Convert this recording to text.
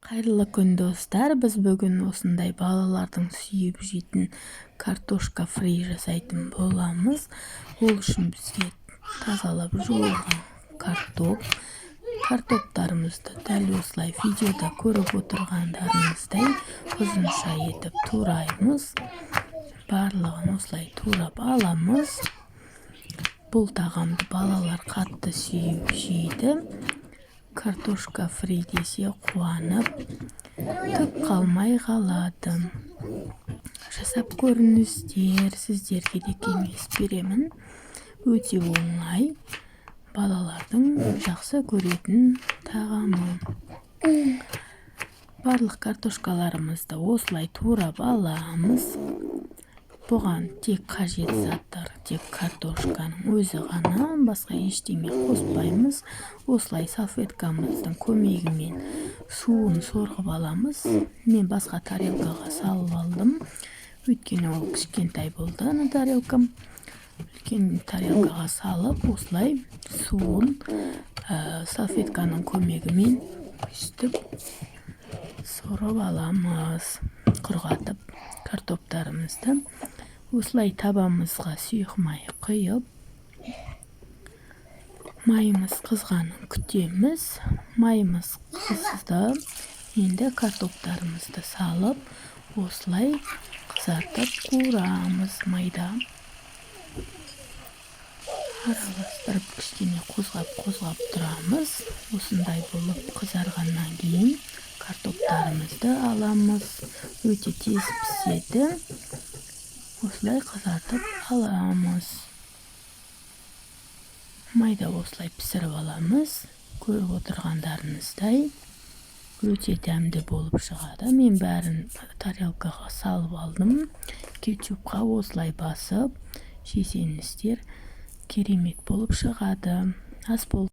Қайырлы күн достар, біз бүгін осындай балалардың сүйіп жейтін картошка фри жасайтын боламыз. Ол үшін бізге тазалап жуылған картоптарымызды дәл осылай видеода көріп отырғандарыңыздай ұзынша етіп тураймыз. Барлығын осылай турап аламыз. Бұл тағамды балалар қатты сүйіп жейді. Картошка фри десе қуанып, түк қалмай қалады. Жасап көріңіздер, сіздерге де кеңес беремін. Өте оңай, балалардың жақсы көретін тағамы. Барлық картошкаларымызды осылай турап аламыз. Бұған тек қажет заттар, тек картошканың өзі ғана, басқа ештеңе қоспаймыз. Осылай салфеткамыздың көмегімен суын сорғып аламыз. Мен басқа тарелкаға салып алдым, өйткені ол кішкентай болды тарелкам. Үлкен тарелкаға салып, осылай суын салфетканың көмегімен өстіп сорып аламыз. Құрғатып картоптарымызды осылай табамызға сұйық май құйып, майымыз қызғанын күтеміз. Майымыз қызды. Енді картоптарымызды салып, осылай қызартып қуырамыз майда. Араластырып кішкене қозғап тұрамыз. Осындай болып қызарғаннан кейін картоптарымызды аламыз. Өте тез піседі. Осылай қызартып аламыз. Майда осылай пісіріп аламыз. Көріп отырғандарыңыздай өте дәмді болып шығады. Мен бәрін тарелкаға салып алдым. Кетчупқа осылай басып жесеңіздер керемет болып шығады. Ас болып